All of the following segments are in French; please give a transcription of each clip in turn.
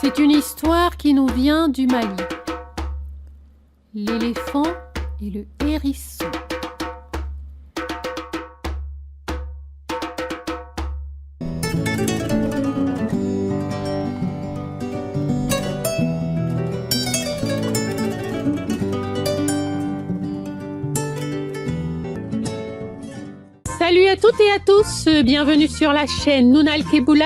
C'est une histoire qui nous vient du Mali. L'éléphant et le hérisson. Salut à toutes et à tous, bienvenue sur la chaîne Nounal Keboulan.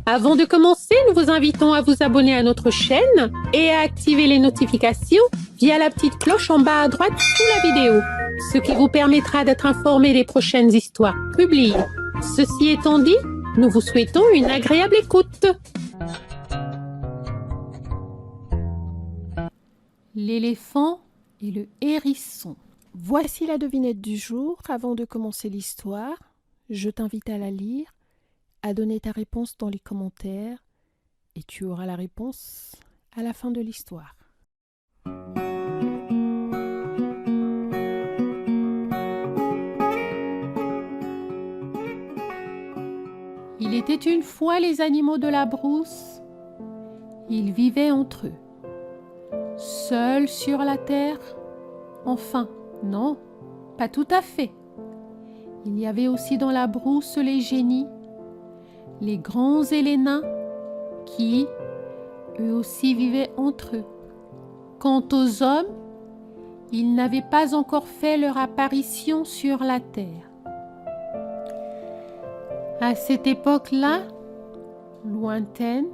Avant de commencer, nous vous invitons à vous abonner à notre chaîne et à activer les notifications via la petite cloche en bas à droite sous la vidéo, ce qui vous permettra d'être informé des prochaines histoires publiées. Ceci étant dit, nous vous souhaitons une agréable écoute. L'éléphant et le hérisson. Voici la devinette du jour. Avant de commencer l'histoire, je t'invite à la lire, à donner ta réponse dans les commentaires et tu auras la réponse à la fin de l'histoire. Il était une fois les animaux de la brousse. Ils vivaient entre eux, seuls sur la terre. Enfin, non, pas tout à fait. Il y avait aussi dans la brousse les génies, les grands et les nains, qui, eux aussi, vivaient entre eux. Quant aux hommes, ils n'avaient pas encore fait leur apparition sur la terre. À cette époque-là, lointaine,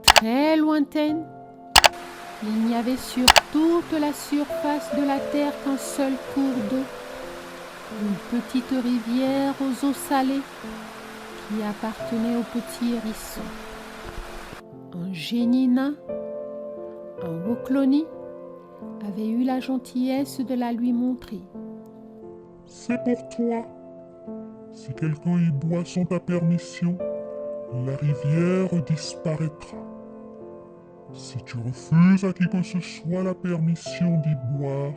très lointaine, il n'y avait sur toute la surface de la terre qu'un seul cours d'eau, une petite rivière aux eaux salées qui appartenait au petit hérisson. Un génie nain, un Wokloni, avait eu la gentillesse de la lui montrer. C'est pour toi. Si quelqu'un y boit sans ta permission, la rivière disparaîtra. Si tu refuses à qui que ce soit la permission d'y boire,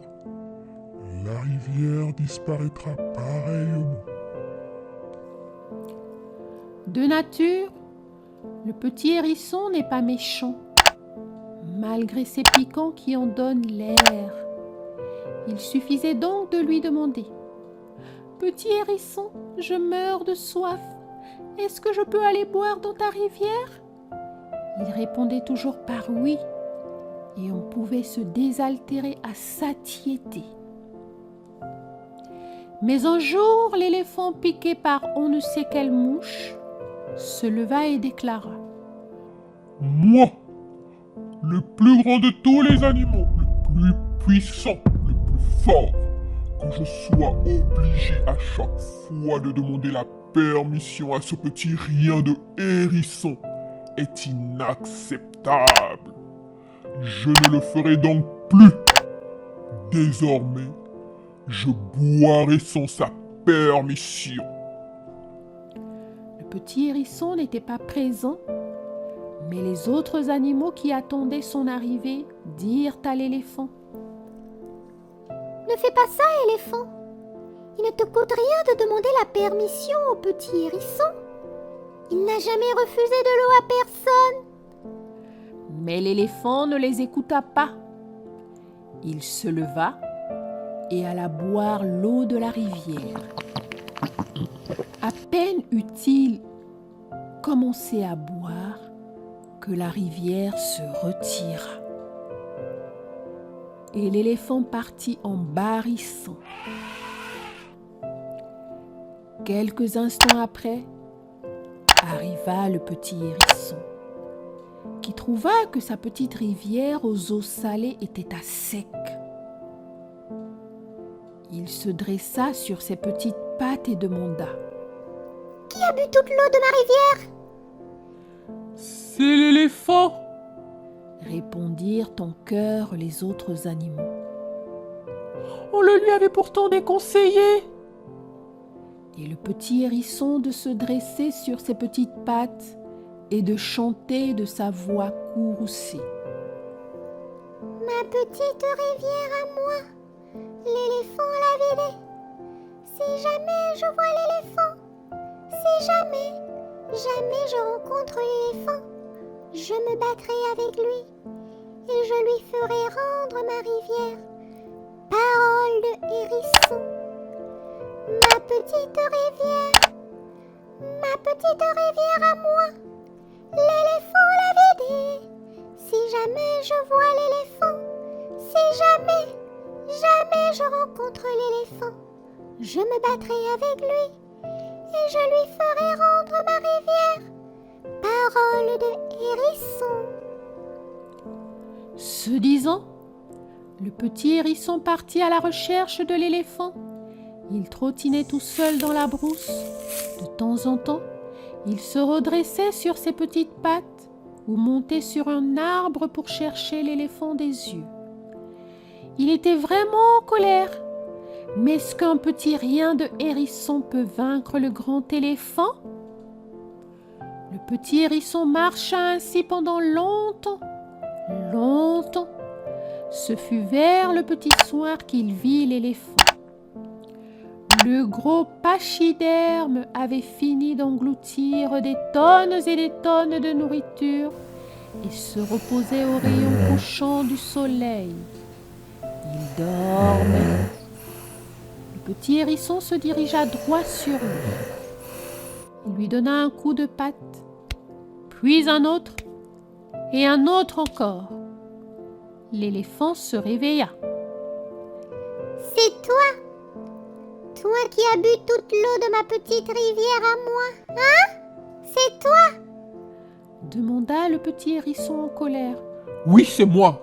la rivière disparaîtra pareillement. De nature, le petit hérisson n'est pas méchant, malgré ses piquants qui en donnent l'air. Il suffisait donc de lui demander « Petit hérisson, je meurs de soif. Est-ce que je peux aller boire dans ta rivière ?» Il répondait toujours par oui, et on pouvait se désaltérer à satiété. Mais un jour, l'éléphant, piqué par on ne sait quelle mouche, se leva et déclara « Moi, le plus grand de tous les animaux, le plus puissant, le plus fort, que je sois obligé à chaque fois de demander la permission à ce petit rien de hérisson est inacceptable. Je ne le ferai donc plus. Désormais, je boirai sans sa permission. » Le petit hérisson n'était pas présent, mais les autres animaux qui attendaient son arrivée dirent à l'éléphant « Ne fais pas ça, éléphant. Il ne te coûte rien de demander la permission au petit hérisson. Il n'a jamais refusé de l'eau à personne. » Mais l'éléphant ne les écouta pas. Il se leva et alla boire l'eau de la rivière. À peine eut-il commencé à boire que la rivière se retira. Et l'éléphant partit en barrissant. Quelques instants après, arriva le petit hérisson, qui trouva que sa petite rivière aux eaux salées était à sec. Il se dressa sur ses petites pattes et demanda « Qui a bu toute l'eau de ma rivière ?» « C'est l'éléphant !» répondirent en chœur les autres animaux. « On le lui avait pourtant déconseillé !» Et le petit hérisson de se dresser sur ses petites pattes et de chanter de sa voix courroucée. « Ma petite rivière à moi, l'éléphant l'a vidée. Si jamais je vois l'éléphant, si jamais je rencontre l'éléphant, Je me battrai avec lui et je lui ferai rendre ma rivière. Parole de hérisson. Ma petite rivière à moi. L'éléphant l'avait dit. Si jamais je vois l'éléphant, si jamais je rencontre l'éléphant, je me battrai avec lui et je lui ferai rendre ma rivière. Parole de hérisson. Ce disant, le petit hérisson partit à la recherche de l'éléphant. Il trottinait tout seul dans la brousse. De temps en temps, il se redressait sur ses petites pattes ou montait sur un arbre pour chercher l'éléphant des yeux. Il était vraiment en colère. Mais est-ce qu'un petit rien de hérisson peut vaincre le grand éléphant? Le petit hérisson marcha ainsi pendant longtemps. Ce fut vers le petit soir qu'il vit l'éléphant. Le gros pachyderme avait fini d'engloutir des tonnes et des tonnes de nourriture et se reposait au rayon couchant du soleil. Il dormait. Le petit hérisson se dirigea droit sur lui. Il lui donna un coup de patte, puis un autre et un autre encore. L'éléphant se réveilla. C'est toi qui as bu toute l'eau de ma petite rivière à moi, hein? C'est toi? Demanda le petit hérisson en colère. Oui, c'est moi.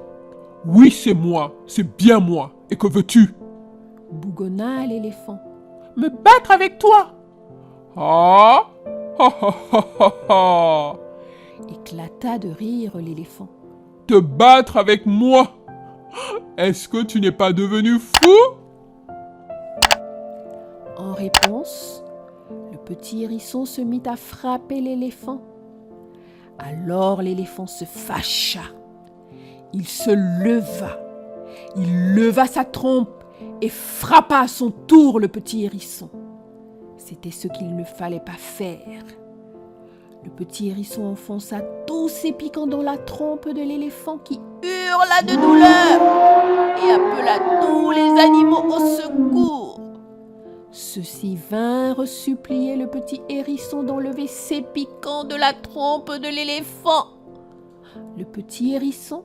Oui, c'est moi. C'est bien moi. Et que veux-tu? Bougonna l'éléphant. Me battre avec toi? Ah! Ha ha ha ha ha! Éclata de rire l'éléphant. Te battre avec moi? Est-ce que tu n'es pas devenu fou? En réponse, le petit hérisson se mit à frapper l'éléphant. Alors l'éléphant se fâcha. Il se leva. Il leva sa trompe et frappa à son tour le petit hérisson. C'était ce qu'il ne fallait pas faire. Le petit hérisson enfonça tous ses piquants dans la trompe de l'éléphant qui hurla de douleur et appela tous les animaux au secours. Ceux-ci vinrent supplier le petit hérisson d'enlever ses piquants de la trompe de l'éléphant. Le petit hérisson,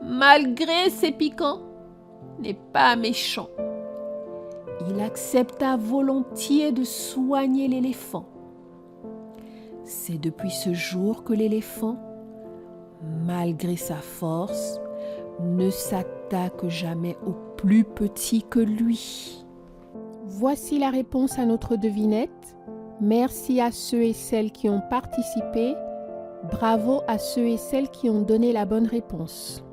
malgré ses piquants, n'est pas méchant. Il accepta volontiers de soigner l'éléphant. C'est depuis ce jour que l'éléphant, malgré sa force, ne s'attaque jamais au plus petit que lui. Voici la réponse à notre devinette. Merci à ceux et celles qui ont participé. Bravo à ceux et celles qui ont donné la bonne réponse.